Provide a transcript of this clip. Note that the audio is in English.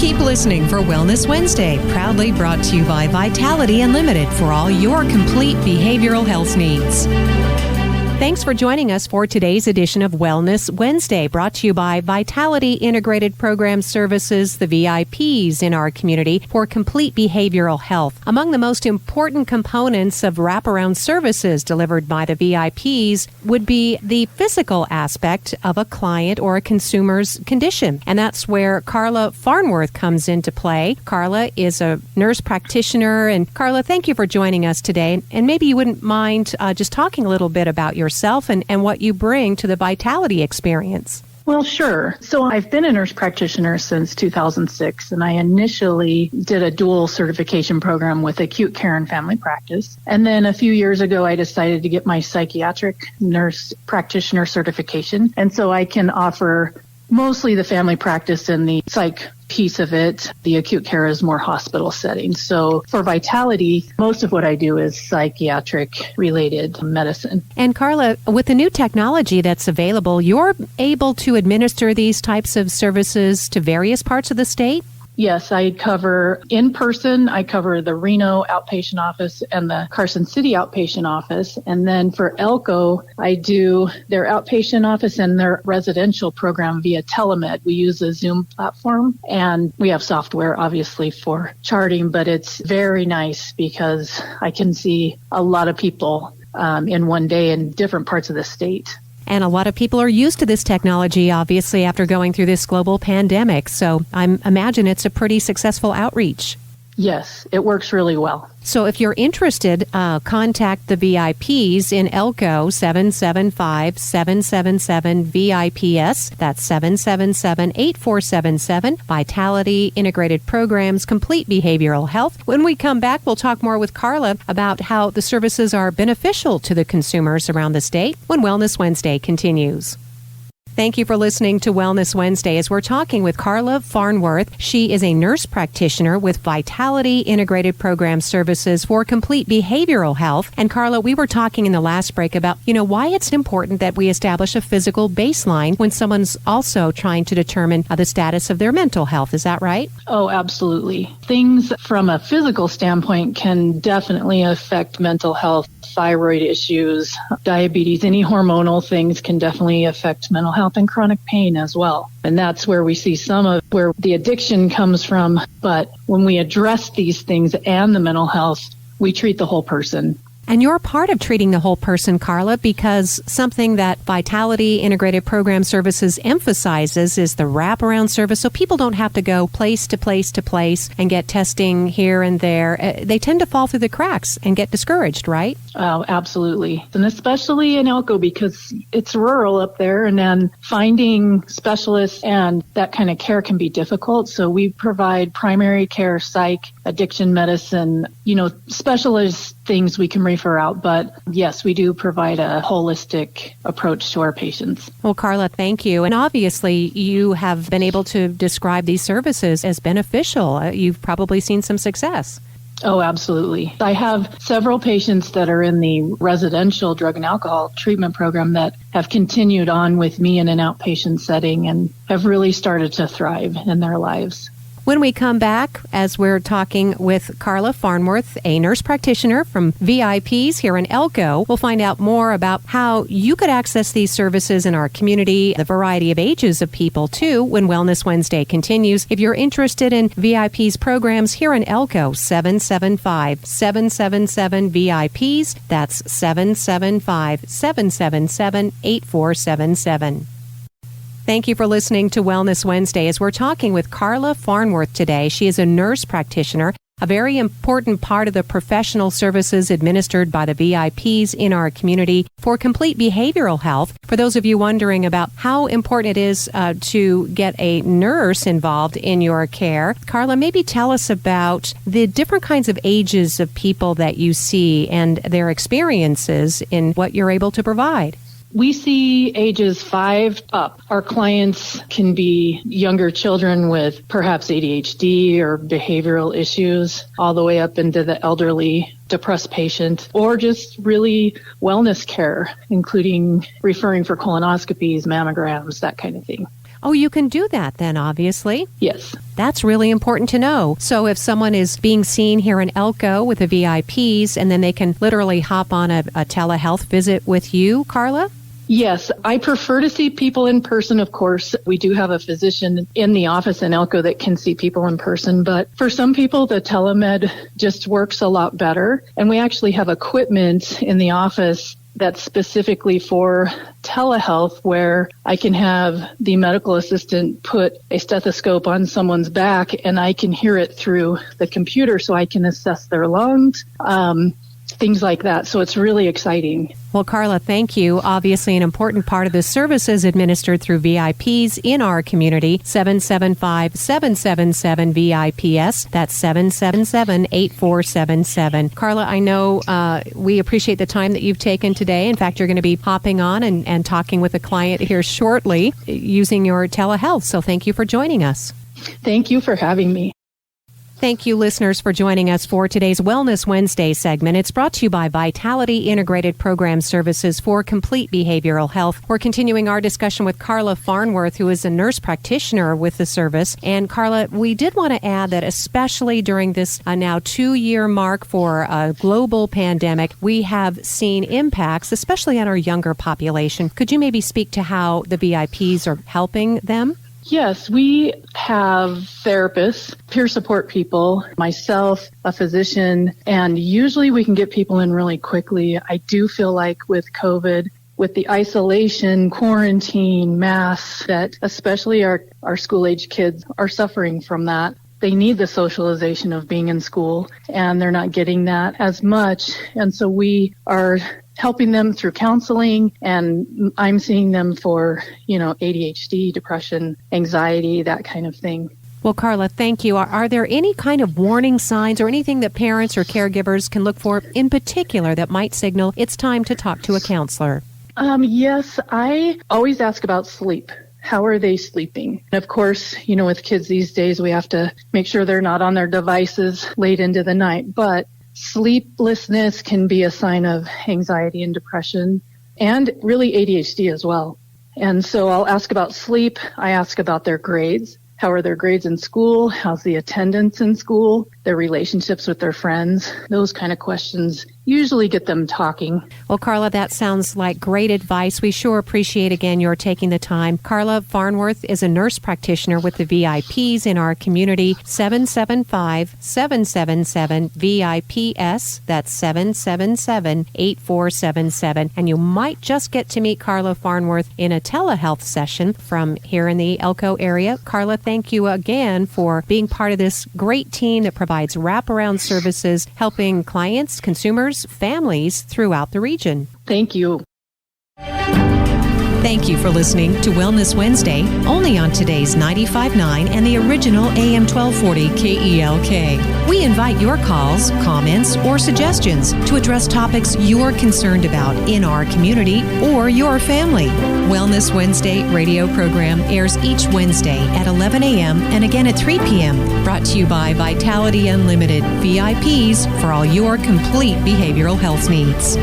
Keep listening for Wellness Wednesday, proudly brought to you by Vitality Unlimited for all your complete behavioral health needs. Thanks for joining us for today's edition of Wellness Wednesday, brought to you by Vitality Integrated Program Services, the VIPs in our community, for complete behavioral health. Among the most important components of wraparound services delivered by the VIPs would be the physical aspect of a client or a consumer's condition. And that's where Carla Farnworth comes into play. Carla is a nurse practitioner. And Carla, thank you for joining us today. And maybe you wouldn't mind just talking a little bit about yourself and what you bring to the Vitality experience. Well, sure. So I've been a nurse practitioner since 2006, and I initially did a dual certification program with acute care and family practice. And then a few years ago, I decided to get my psychiatric nurse practitioner certification. And so I can offer mostly the family practice and the psych piece of it. The acute care is more hospital setting. So for Vitality, most of what I do is psychiatric related medicine. And Carla, with the new technology that's available, you're able to administer these types of services to various parts of the state? Yes, I cover in person. I cover the Reno outpatient office and the Carson City outpatient office. And then for Elko, I do their outpatient office and their residential program via telemed. We use a Zoom platform, and we have software, obviously, for charting, but it's very nice because I can see a lot of people in one day in different parts of the state. And a lot of people are used to this technology, obviously, after going through this global pandemic. So I imagine it's a pretty successful outreach. Yes, it works really well. So if you're interested, contact the VIPs in Elko, 775-777-VIPS. That's 777-8477. Vitality Integrated Programs, Complete Behavioral Health. When we come back, we'll talk more with Carla about how the services are beneficial to the consumers around the state when Wellness Wednesday continues. Thank you for listening to Wellness Wednesday as we're talking with Carla Farnworth. She is a nurse practitioner with Vitality Integrated Program Services for Complete Behavioral Health. And Carla, we were talking in the last break about, why it's important that we establish a physical baseline when someone's also trying to determine the status of their mental health. Is that right? Oh, absolutely. Things from a physical standpoint can definitely affect mental health. Thyroid issues, diabetes, any hormonal things can definitely affect mental health and chronic pain as well. And that's where we see some of where the addiction comes from. But when we address these things and the mental health, we treat the whole person. And you're part of treating the whole person, Carla, because something that Vitality Integrated Program Services emphasizes is the wraparound service, so people don't have to go place to place to place and get testing here and there. They tend to fall through the cracks and get discouraged, right? Oh, absolutely. And especially in Elko because it's rural up there, and then finding specialists and that kind of care can be difficult. So we provide primary care, psych, addiction medicine, specialist things we can refer out. But yes, we do provide a holistic approach to our patients. Well, Carla, thank you. And obviously, you have been able to describe these services as beneficial. You've probably seen some success. Oh, absolutely. I have several patients that are in the residential drug and alcohol treatment program that have continued on with me in an outpatient setting and have really started to thrive in their lives. When we come back, as we're talking with Carla Farnworth, a nurse practitioner from VIPs here in Elko, we'll find out more about how you could access these services in our community, the variety of ages of people, too, when Wellness Wednesday continues. If you're interested in VIPs programs here in Elko, 775-777-VIPs. That's 775-777-8477. Thank you for listening to Wellness Wednesday as we're talking with Carla Farnworth today. She is a nurse practitioner, a very important part of the professional services administered by the VIPs in our community for complete behavioral health. For those of you wondering about how important it is to get a nurse involved in your care, Carla, maybe tell us about the different kinds of ages of people that you see and their experiences in what you're able to provide. We see ages 5 up. Our clients can be younger children with perhaps ADHD or behavioral issues, all the way up into the elderly, depressed patient, or just really wellness care, including referring for colonoscopies, mammograms, that kind of thing. Oh, you can do that then, obviously. Yes. That's really important to know. So if someone is being seen here in Elko with the VIPs, and then they can literally hop on a telehealth visit with you, Carla? Yes, I prefer to see people in person, of course. We do have a physician in the office in Elko that can see people in person, but for some people, the telemed just works a lot better. And we actually have equipment in the office that's specifically for telehealth, where I can have the medical assistant put a stethoscope on someone's back and I can hear it through the computer so I can assess their lungs, things like that. So it's really exciting. Well, Carla, thank you. Obviously, an important part of the services administered through VIPs in our community, 775-777-VIPS. That's 777-8477. Carla, I know we appreciate the time that you've taken today. In fact, you're going to be popping on and talking with a client here shortly using your telehealth. So thank you for joining us. Thank you for having me. Thank you, listeners, for joining us for today's Wellness Wednesday segment. It's brought to you by Vitality Integrated Program Services for Complete Behavioral Health. We're continuing our discussion with Carla Farnworth, who is a nurse practitioner with the service. And Carla, we did want to add that especially during this now 2-year mark for a global pandemic, we have seen impacts, especially on our younger population. Could you maybe speak to how the VIPs are helping them? Yes, we have therapists, peer support people, myself, a physician, and usually we can get people in really quickly. I do feel like with COVID, with the isolation, quarantine, masks, that especially our school-age kids are suffering from that. They need the socialization of being in school, and they're not getting that as much. And so we are helping them through counseling, and I'm seeing them for, ADHD, depression, anxiety, that kind of thing. Well, Carla, thank you. Are there any kind of warning signs or anything that parents or caregivers can look for in particular that might signal it's time to talk to a counselor? Yes, I always ask about sleep. How are they sleeping? And of course, with kids these days, we have to make sure they're not on their devices late into the night. But sleeplessness can be a sign of anxiety and depression, and really ADHD as well. And so I'll ask about sleep. I ask about their grades. How are their grades in school? How's the attendance in school? Their relationships with their friends? Those kind of questions usually get them talking. Well, Carla, that sounds like great advice. We sure appreciate, again, your taking the time. Carla Farnworth is a nurse practitioner with the VIPs in our community, 775-777-VIPS. That's 777-8477. And you might just get to meet Carla Farnworth in a telehealth session from here in the Elko area. Carla, thank you again for being part of this great team that provides wraparound services, helping clients, consumers, families throughout the region. Thank you. Thank you for listening to Wellness Wednesday, only on today's 95.9 and the original AM 1240 KELK. We invite your calls, comments, or suggestions to address topics you're concerned about in our community or your family. Wellness Wednesday radio program airs each Wednesday at 11 a.m. and again at 3 p.m. Brought to you by Vitality Unlimited, VIPs for all your complete behavioral health needs.